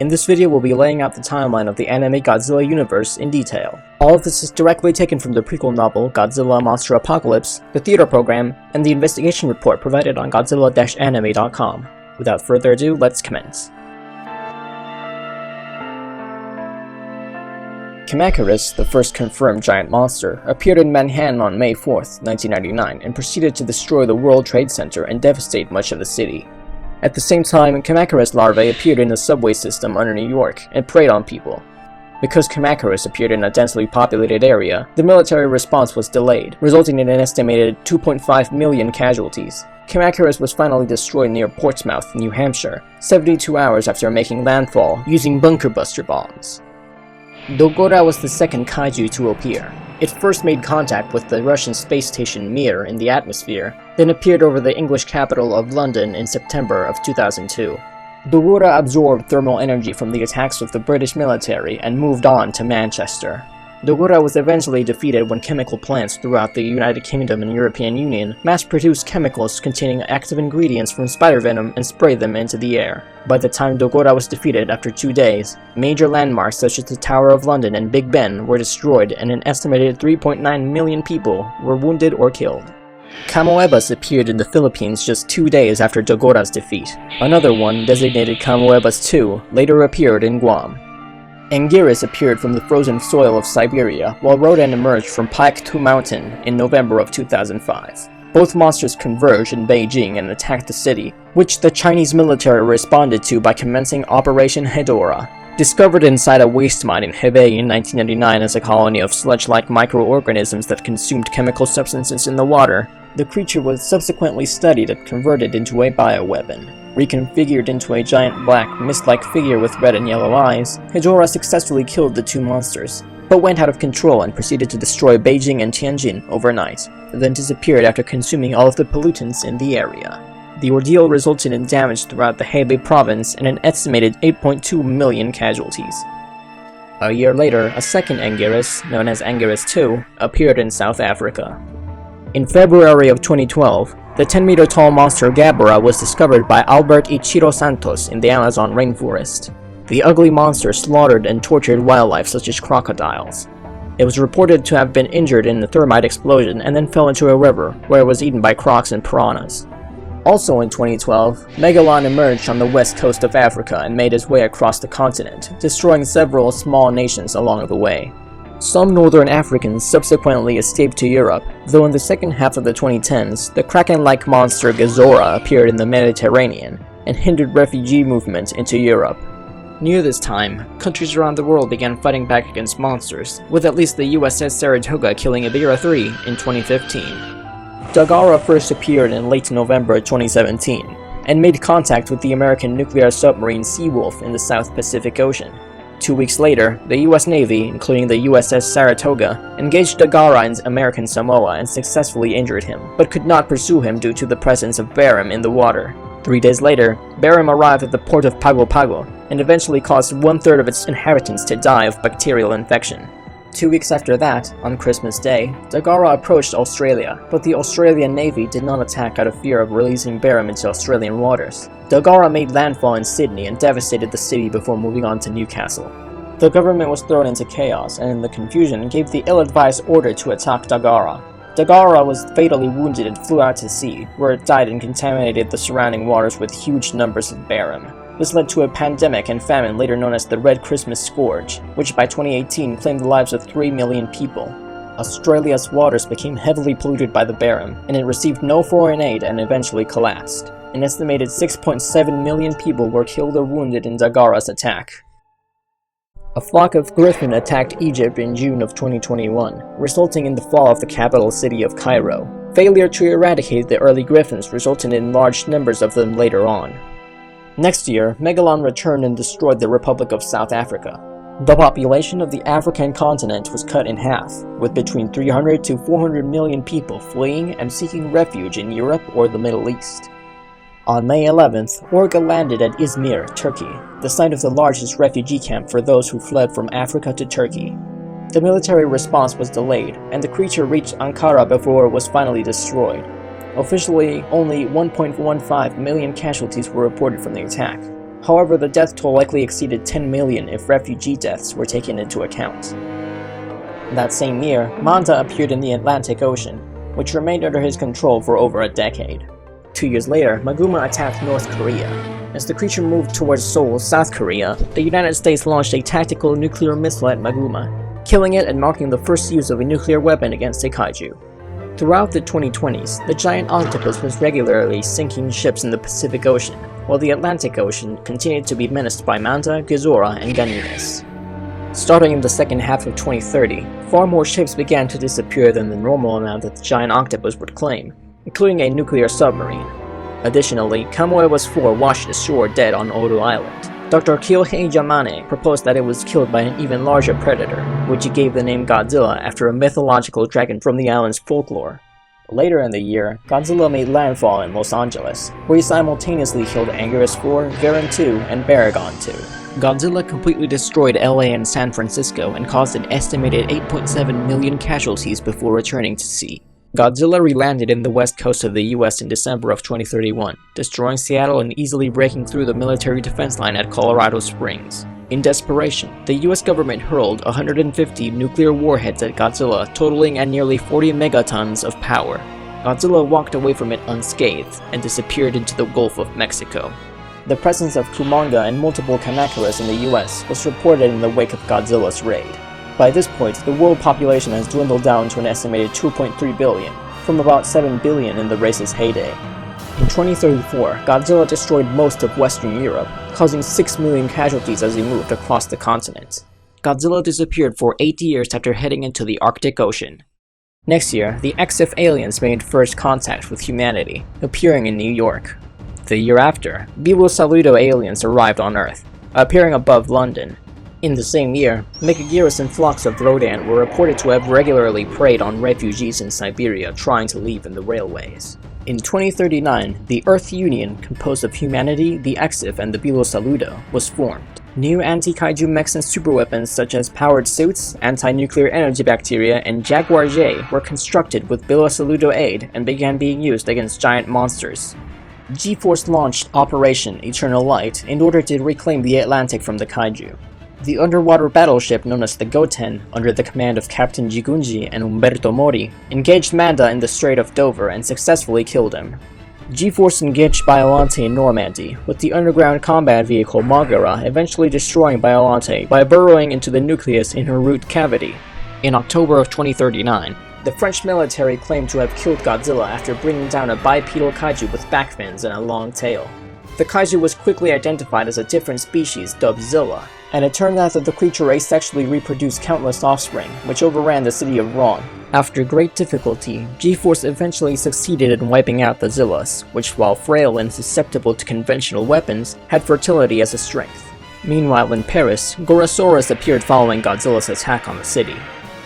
In this video, we'll be laying out the timeline of the anime Godzilla universe in detail. All of this is directly taken from the prequel novel Godzilla Monster Apocalypse, the theater program, and the investigation report provided on Godzilla-anime.com. Without further ado, let's commence. Anguirus, the first confirmed giant monster, appeared in Manhattan on May 4th, 1999, and proceeded to destroy the World Trade Center and devastate much of the city. At the same time, Anguirus larvae appeared in the subway system under New York and preyed on people. Because Anguirus appeared in a densely populated area, the military response was delayed, resulting in an estimated 2.5 million casualties. Anguirus was finally destroyed near Portsmouth, New Hampshire, 72 hours after making landfall using bunker buster bombs. Dagahra was the second kaiju to appear. It first made contact with the Russian space station Mir in the atmosphere, then appeared over the English capital of London in September of 2002. Dagahra absorbed thermal energy from the attacks of the British military and moved on to Manchester. Dagahra was eventually defeated when chemical plants throughout the United Kingdom and European Union mass-produced chemicals containing active ingredients from spider venom and sprayed them into the air. By the time Dagahra was defeated after 2 days, major landmarks such as the Tower of London and Big Ben were destroyed and an estimated 3.9 million people were wounded or killed. Camoebas appeared in the Philippines just 2 days after Dagahra's defeat. Another one, designated Camoebas II, later appeared in Guam. Anguirus appeared from the frozen soil of Siberia, while Rodan emerged from Paektu mountain in November of 2005. Both monsters converged in Beijing and attacked the city, which the Chinese military responded to by commencing Operation Hedorah. Discovered inside a waste mine in Hebei in 1999 as a colony of sludge-like microorganisms that consumed chemical substances in the water, the creature was subsequently studied and converted into a bioweapon. Reconfigured into a giant black, mist-like figure with red and yellow eyes, Hedorah successfully killed the two monsters, but went out of control and proceeded to destroy Beijing and Tianjin overnight, then disappeared after consuming all of the pollutants in the area. The ordeal resulted in damage throughout the Hebei province and an estimated 8.2 million casualties. A year later, a second Anguirus, known as Anguirus II, appeared in South Africa. In February of 2012, the 10-meter-tall monster Gezora was discovered by Albert Ichiro Santos in the Amazon rainforest. The ugly monster slaughtered and tortured wildlife such as crocodiles. It was reported to have been injured in a thermite explosion and then fell into a river, where it was eaten by crocs and piranhas. Also in 2012, Megalon emerged on the west coast of Africa and made his way across the continent, destroying several small nations along the way. Some northern Africans subsequently escaped to Europe, though in the second half of the 2010s, the kraken-like monster Gezora appeared in the Mediterranean and hindered refugee movement into Europe. Near this time, countries around the world began fighting back against monsters, with at least the USS Saratoga killing Ibera 3 in 2015. Dagahra first appeared in late November 2017, and made contact with the American nuclear submarine Seawolf in the South Pacific Ocean. 2 weeks later, the US Navy, including the USS Saratoga, engaged Dagahra in American Samoa and successfully injured him, but could not pursue him due to the presence of barium in the water. 3 days later, barium arrived at the port of Pago Pago, and eventually caused 1/3 of its inhabitants to die of bacterial infection. 2 weeks after that, on Christmas Day, Dagahra approached Australia, but the Australian Navy did not attack out of fear of releasing barium into Australian waters. Dagahra made landfall in Sydney and devastated the city before moving on to Newcastle. The government was thrown into chaos, and in the confusion gave the ill-advised order to attack Dagahra. Dagahra was fatally wounded and flew out to sea, where it died and contaminated the surrounding waters with huge numbers of barium. This led to a pandemic and famine later known as the Red Christmas Scourge, which by 2018 claimed the lives of 3 million people. Australia's waters became heavily polluted by the barium, and it received no foreign aid and eventually collapsed. An estimated 6.7 million people were killed or wounded in Dagahra's attack. A flock of griffin attacked Egypt in June of 2021, resulting in the fall of the capital city of Cairo. Failure to eradicate the early griffins resulted in large numbers of them later on. Next year, Megalon returned and destroyed the Republic of South Africa. The population of the African continent was cut in half, with between 300 to 400 million people fleeing and seeking refuge in Europe or the Middle East. On May 11th, Orga landed at Izmir, Turkey, the site of the largest refugee camp for those who fled from Africa to Turkey. The military response was delayed, and the creature reached Ankara before it was finally destroyed. Officially, only 1.15 million casualties were reported from the attack. However, the death toll likely exceeded 10 million if refugee deaths were taken into account. That same year, Manda appeared in the Atlantic Ocean, which remained under his control for over a decade. 2 years later, Maguma attacked North Korea. As the creature moved towards Seoul, South Korea, the United States launched a tactical nuclear missile at Maguma, killing it and marking the first use of a nuclear weapon against a kaiju. Throughout the 2020s, the giant octopus was regularly sinking ships in the Pacific Ocean, while the Atlantic Ocean continued to be menaced by Manda, Gezora, and Anguirus. Starting in the second half of 2030, far more ships began to disappear than the normal amount that the giant octopus would claim, including a nuclear submarine. Additionally, Kamoeba's 4 washed ashore dead on Oru Island. Dr. Kyohei Yamane proposed that it was killed by an even larger predator, which he gave the name Godzilla after a mythological dragon from the island's folklore. Later in the year, Godzilla made landfall in Los Angeles, where he simultaneously killed Anguirus 4, Varan 2, and Baragon 2. Godzilla completely destroyed LA and San Francisco and caused an estimated 8.7 million casualties before returning to sea. Godzilla re-landed in the west coast of the US in December of 2031, destroying Seattle and easily breaking through the military defense line at Colorado Springs. In desperation, the US government hurled 150 nuclear warheads at Godzilla, totaling at nearly 40 megatons of power. Godzilla walked away from it unscathed and disappeared into the Gulf of Mexico. The presence of Kumonga and multiple Kamacuras in the US was reported in the wake of Godzilla's raid. By this point, the world population has dwindled down to an estimated 2.3 billion, from about 7 billion in the race's heyday. In 2034, Godzilla destroyed most of Western Europe, causing 6 million casualties as he moved across the continent. Godzilla disappeared for 8 years after heading into the Arctic Ocean. Next year, the EXIF aliens made first contact with humanity, appearing in New York. The year after, Bilo Saludo aliens arrived on Earth, appearing above London. In the same year, Megalon and flocks of Rodan were reported to have regularly preyed on refugees in Siberia trying to leave in the railways. In 2039, the Earth Union, composed of humanity, the EXIF, and the Bilo Saludo, was formed. New anti-kaiju mechs and superweapons such as powered suits, anti-nuclear energy bacteria, and Jaguar J were constructed with Bilo Saludo aid and began being used against giant monsters. G-Force launched Operation Eternal Light in order to reclaim the Atlantic from the kaiju. The underwater battleship known as the Goten, under the command of Captain Jigunji and Umberto Mori, engaged Manda in the Strait of Dover and successfully killed him. G-Force engaged Biollante in Normandy, with the underground combat vehicle Magura eventually destroying Biollante by burrowing into the nucleus in her root cavity. In October of 2039, the French military claimed to have killed Godzilla after bringing down a bipedal kaiju with back fins and a long tail. The kaiju was quickly identified as a different species dubbed Zilla, and it turned out that the creature asexually reproduced countless offspring, which overran the city of Rodan. After great difficulty, G-Force eventually succeeded in wiping out the Zillas, which, while frail and susceptible to conventional weapons, had fertility as a strength. Meanwhile in Paris, Gorosaurus appeared following Godzilla's attack on the city.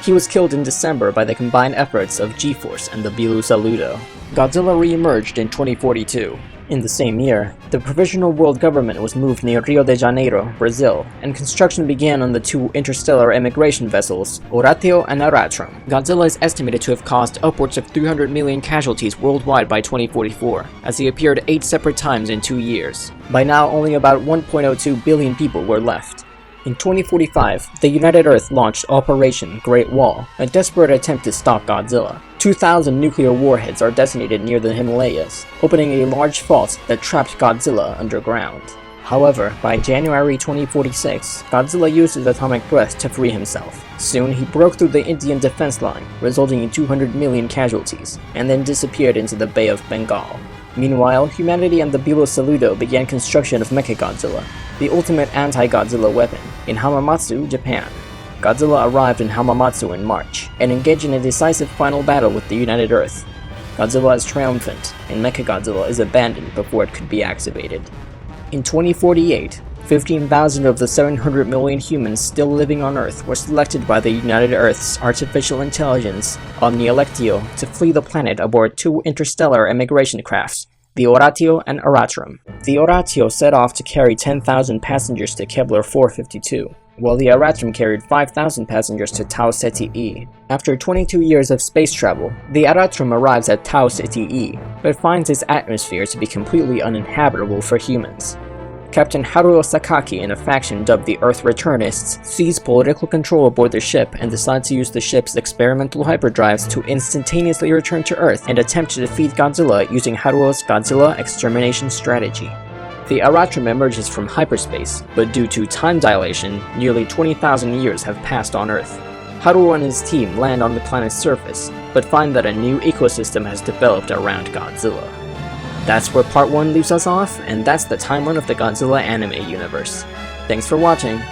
He was killed in December by the combined efforts of G-Force and the Bilo Saludo. Godzilla re-emerged in 2042. In the same year, the Provisional World Government was moved near Rio de Janeiro, Brazil, and construction began on the 2 interstellar emigration vessels, Horatio and Aratrum. Godzilla is estimated to have caused upwards of 300 million casualties worldwide by 2044, as he appeared 8 separate times in 2 years. By now, only about 1.02 billion people were left. In 2045, the United Earth launched Operation Great Wall, a desperate attempt to stop Godzilla. 2,000 nuclear warheads are detonated near the Himalayas, opening a large fault that trapped Godzilla underground. However, by January 2046, Godzilla used his atomic breath to free himself. Soon, he broke through the Indian defense line, resulting in 200 million casualties, and then disappeared into the Bay of Bengal. Meanwhile, humanity and the Bilo Saludo began construction of Mechagodzilla, the ultimate anti-Godzilla weapon, in Hamamatsu, Japan. Godzilla arrived in Hamamatsu in March, and engaged in a decisive final battle with the United Earth. Godzilla is triumphant, and Mechagodzilla is abandoned before it could be activated. In 2048, 15,000 of the 700 million humans still living on Earth were selected by the United Earth's artificial intelligence, Omnielectio, to flee the planet aboard 2 interstellar emigration crafts, the Horatio and Aratrum. The Horatio set off to carry 10,000 passengers to Kepler 452, while the Aratrum carried 5,000 passengers to Tau Ceti. After 22 years of space travel, the Aratrum arrives at Tau Ceti, but finds its atmosphere to be completely uninhabitable for humans. Captain Haruo Sakaki and a faction dubbed the Earth Returnists seize political control aboard the ship and decide to use the ship's experimental hyperdrives to instantaneously return to Earth and attempt to defeat Godzilla using Haruo's Godzilla extermination strategy. The Aratrum emerges from hyperspace, but due to time dilation, nearly 20,000 years have passed on Earth. Haruo and his team land on the planet's surface, but find that a new ecosystem has developed around Godzilla. That's where part 1 leaves us off, and that's the timeline of the Godzilla anime universe. Thanks for watching.